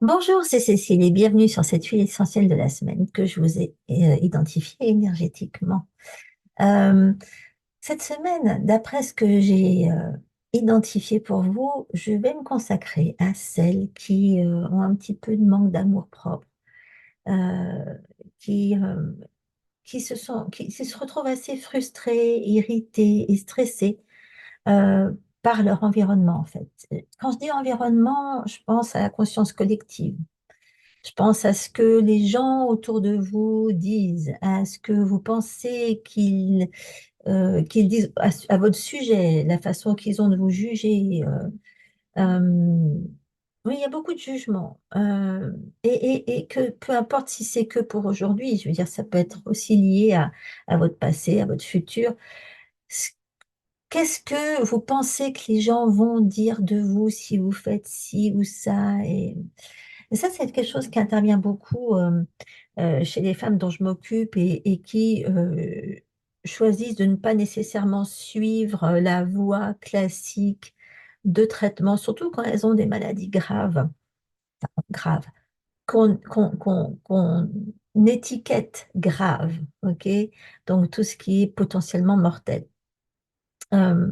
Bonjour, c'est Cécile et bienvenue sur cette huile essentielle de la semaine que je vous ai identifiée énergétiquement. Euh, Cette semaine, d'après ce que j'ai identifié pour vous, je vais me consacrer à celles qui ont un petit peu de manque d'amour-propre, euh, qui, euh, qui se retrouvent assez frustrées, irritées et stressées euh, par leur environnement, en fait. Quand je dis environnement, je pense à la conscience collective. Je pense à ce que les gens autour de vous disent, à ce que vous pensez qu'ils disent à votre sujet, la façon qu'ils ont de vous juger. Oui, il y a beaucoup de jugements. Et que peu importe si c'est que pour aujourd'hui, je veux dire, ça peut être aussi lié à votre passé, à votre futur. Ce- Qu'est-ce que vous pensez que les gens vont dire de vous si vous faites ci ou ça? Et ça, c'est quelque chose qui intervient beaucoup chez les femmes dont je m'occupe et qui choisissent de ne pas nécessairement suivre la voie classique de traitement, surtout quand elles ont des maladies graves, qu'on étiquette grave, ok? Donc tout ce qui est potentiellement mortel. Euh,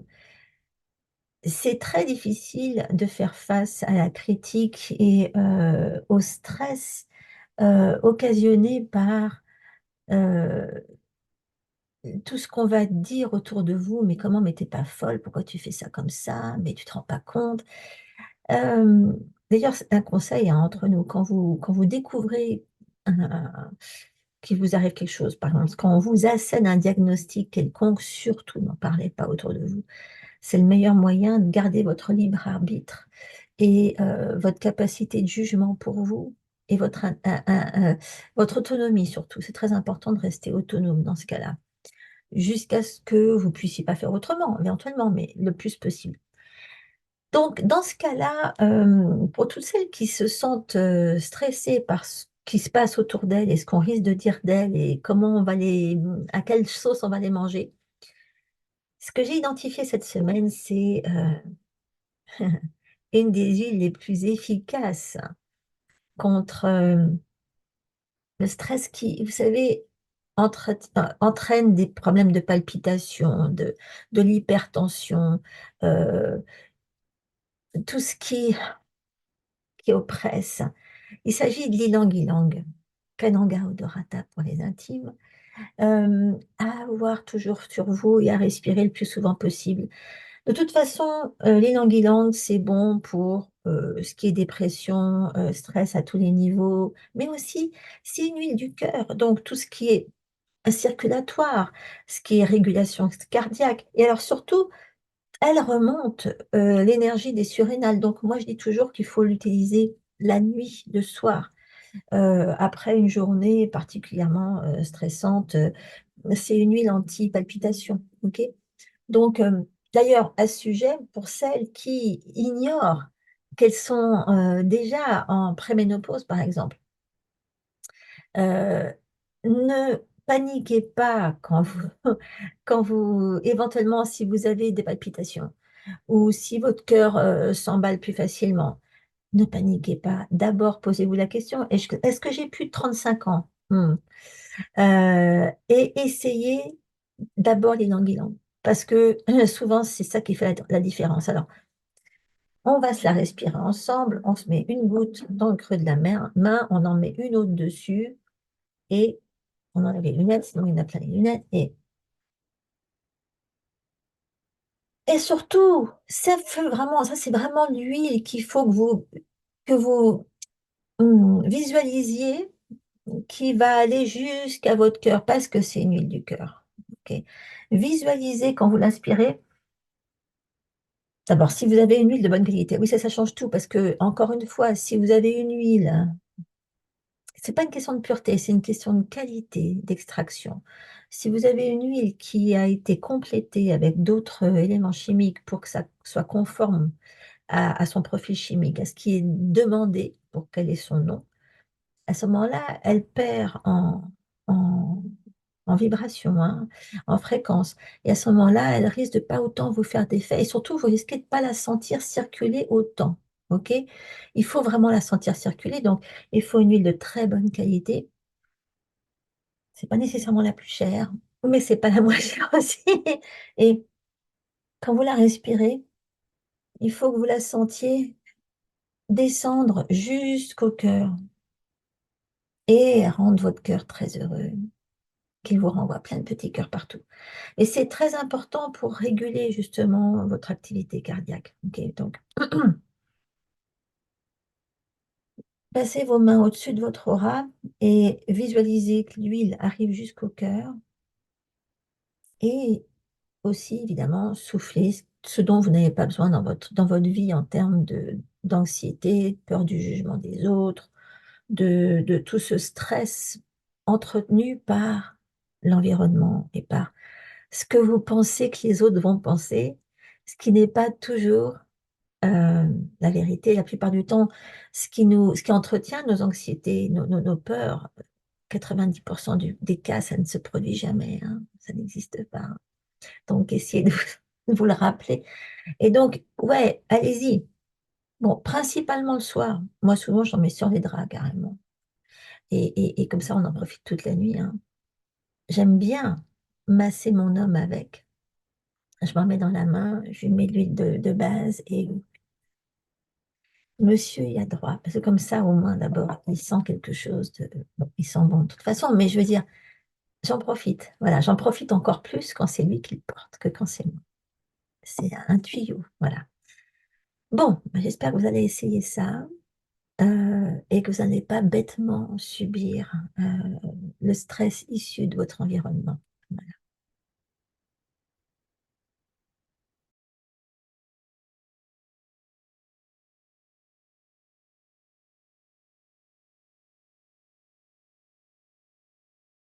c'est très difficile de faire face à la critique et au stress occasionné par euh, tout ce qu'on va dire autour de vous. Mais comment, mais t'es pas folle, pourquoi tu fais ça comme ça, mais tu te rends pas compte. Euh, D'ailleurs, c'est un conseil hein, entre nous, quand vous découvrez qu'il vous arrive quelque chose, par exemple, quand on vous assène un diagnostic quelconque, surtout n'en parlez pas autour de vous. C'est le meilleur moyen de garder votre libre arbitre et votre capacité de jugement pour vous et votre autonomie surtout. C'est très important de rester autonome dans ce cas-là, jusqu'à ce que vous puissiez pas faire autrement, éventuellement, mais le plus possible. Donc, dans ce cas-là, pour toutes celles qui se sentent stressées par ce qui se passe autour d'elles et ce qu'on risque de dire d'elles et comment on va à quelle sauce on va les manger, ce que j'ai identifié cette semaine, c'est une des huiles les plus efficaces contre le stress qui, vous savez, entraîne des problèmes de palpitation, de l'hypertension, euh, tout ce qui oppresse. Il s'agit de l'ilang-ilang, Cananga odorata pour les intimes, à avoir toujours sur vous et à respirer le plus souvent possible. De toute façon, l'ilang-ilang, c'est bon pour ce qui est dépression, stress à tous les niveaux, mais aussi, c'est une huile du cœur, donc tout ce qui est circulatoire, ce qui est régulation cardiaque. Et alors surtout, elle remonte l'énergie des surrénales. Donc moi, je dis toujours qu'il faut l'utiliser la nuit, le soir, après une journée particulièrement stressante. C'est une huile anti-palpitation, ok? Donc, d'ailleurs, à ce sujet, pour celles qui ignorent qu'elles sont déjà en préménopause, par exemple, euh, ne paniquez pas quand vous, éventuellement, si vous avez des palpitations ou si votre cœur s'emballe plus facilement, ne paniquez pas. D'abord, posez-vous la question, est-ce que j'ai plus de 35 ans? Et essayez d'abord les langues. Parce que souvent, c'est ça qui fait la différence. Alors, on va se la respirer ensemble. On se met une goutte dans le creux de la main, on en met une autre dessus et on enlève les lunettes, sinon il y en a plein les lunettes. Et surtout, ça c'est vraiment l'huile qu'il faut que vous visualisiez qui va aller jusqu'à votre cœur parce que c'est une huile du cœur. Ok. Visualisez quand vous l'inspirez. D'abord, si vous avez une huile de bonne qualité, oui, ça change tout parce que, encore une fois, si vous avez une huile, c'est pas une question de pureté, c'est une question de qualité d'extraction. Si vous avez une huile qui a été complétée avec d'autres éléments chimiques pour que ça soit conforme à son profil chimique, à ce qui est demandé pour quel est son nom, à ce moment-là, elle perd en, en vibration, hein, en fréquence. Et à ce moment-là, elle risque de pas autant vous faire d'effet. Et surtout, vous risquez de pas la sentir circuler autant. ok? Il faut vraiment la sentir circuler, donc il faut une huile de très bonne qualité. C'est pas nécessairement la plus chère, mais c'est pas la moins chère aussi. Et quand vous la respirez, il faut que vous la sentiez descendre jusqu'au cœur et rendre votre cœur très heureux, qu'il vous renvoie plein de petits cœurs partout. Et c'est très important pour réguler justement votre activité cardiaque. Ok, donc, passez vos mains au-dessus de votre aura et visualisez que l'huile arrive jusqu'au cœur et aussi, évidemment, soufflez ce dont vous n'avez pas besoin dans votre vie en termes d'anxiété, peur du jugement des autres, de tout ce stress entretenu par l'environnement et par ce que vous pensez que les autres vont penser, ce qui n'est pas toujours la vérité. La plupart du temps, ce qui entretient nos anxiétés, nos peurs, 90% des cas, ça ne se produit jamais, hein, ça n'existe pas. Donc, essayez de de vous le rappeler. Et donc, ouais, allez-y. Bon, principalement le soir. Moi, souvent, j'en mets sur les draps carrément. Et comme ça, on en profite toute la nuit, hein. J'aime bien masser mon homme avec. Je m'en mets dans la main, je lui mets de l'huile de base et monsieur y a droit. Parce que comme ça, au moins, d'abord, il sent quelque chose de... Bon, il sent bon de toute façon, mais je veux dire, j'en profite. Voilà, j'en profite encore plus quand c'est lui qui le porte que quand c'est moi. C'est un tuyau, voilà. Bon, bah, j'espère que vous allez essayer ça et que vous n'allez pas bêtement subir le stress issu de votre environnement.